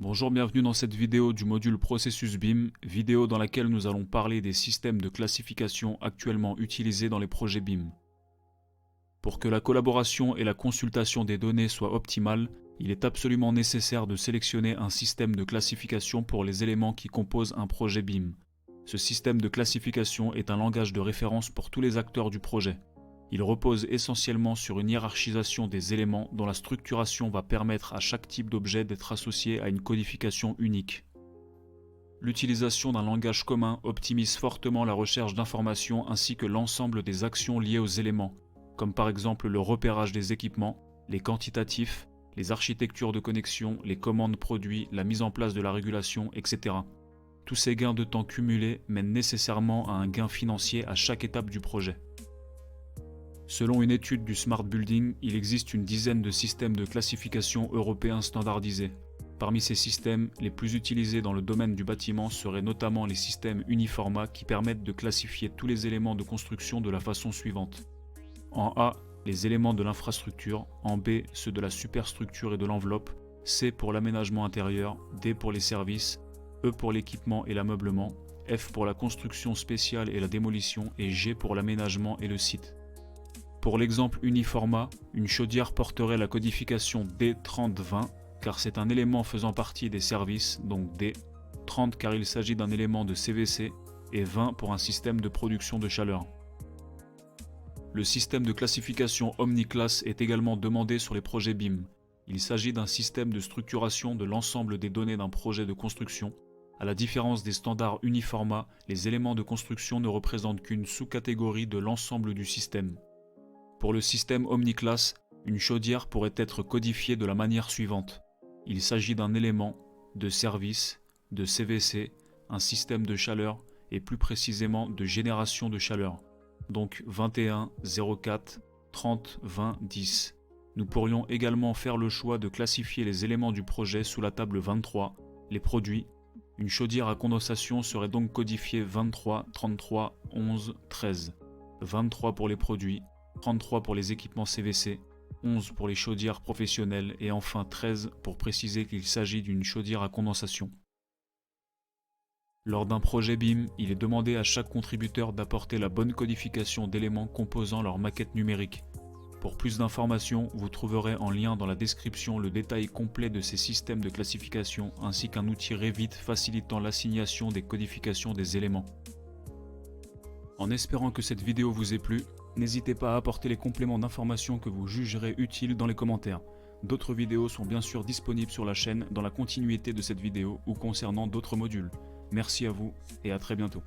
Bonjour, bienvenue dans cette vidéo du module Processus BIM, vidéo dans laquelle nous allons parler des systèmes de classification actuellement utilisés dans les projets BIM. Pour que la collaboration et la consultation des données soient optimales, il est absolument nécessaire de sélectionner un système de classification pour les éléments qui composent un projet BIM. Ce système de classification est un langage de référence pour tous les acteurs du projet. Il repose essentiellement sur une hiérarchisation des éléments dont la structuration va permettre à chaque type d'objet d'être associé à une codification unique. L'utilisation d'un langage commun optimise fortement la recherche d'informations ainsi que l'ensemble des actions liées aux éléments, comme par exemple le repérage des équipements, les quantitatifs, les architectures de connexion, les commandes produits, la mise en place de la régulation, etc. Tous ces gains de temps cumulés mènent nécessairement à un gain financier à chaque étape du projet. Selon une étude du Smart Building, il existe une dizaine de systèmes de classification européens standardisés. Parmi ces systèmes, les plus utilisés dans le domaine du bâtiment seraient notamment les systèmes Uniforma qui permettent de classifier tous les éléments de construction de la façon suivante. En A, les éléments de l'infrastructure, en B, ceux de la superstructure et de l'enveloppe, C pour l'aménagement intérieur, D pour les services, E pour l'équipement et l'ameublement, F pour la construction spéciale et la démolition et G pour l'aménagement et le site. Pour l'exemple Uniforma, une chaudière porterait la codification D3020 car c'est un élément faisant partie des services, donc D, 30 car il s'agit d'un élément de CVC et 20 pour un système de production de chaleur. Le système de classification OmniClass est également demandé sur les projets BIM. Il s'agit d'un système de structuration de l'ensemble des données d'un projet de construction. À la différence des standards Uniforma, les éléments de construction ne représentent qu'une sous-catégorie de l'ensemble du système. Pour le système OmniClass, une chaudière pourrait être codifiée de la manière suivante. Il s'agit d'un élément, de service, de CVC, un système de chaleur et plus précisément de génération de chaleur. Donc 21, 04, 30, 20, 10. Nous pourrions également faire le choix de classifier les éléments du projet sous la table 23, les produits. Une chaudière à condensation serait donc codifiée 23, 33, 11, 13. 23 pour les produits, 33 pour les équipements CVC, 11 pour les chaudières professionnelles et enfin 13 pour préciser qu'il s'agit d'une chaudière à condensation. Lors d'un projet BIM, il est demandé à chaque contributeur d'apporter la bonne codification d'éléments composant leur maquette numérique. Pour plus d'informations, vous trouverez en lien dans la description le détail complet de ces systèmes de classification ainsi qu'un outil Revit facilitant l'assignation des codifications des éléments. En espérant que cette vidéo vous ait plu, n'hésitez pas à apporter les compléments d'information que vous jugerez utiles dans les commentaires. D'autres vidéos sont bien sûr disponibles sur la chaîne dans la continuité de cette vidéo ou concernant d'autres modules. Merci à vous et à très bientôt.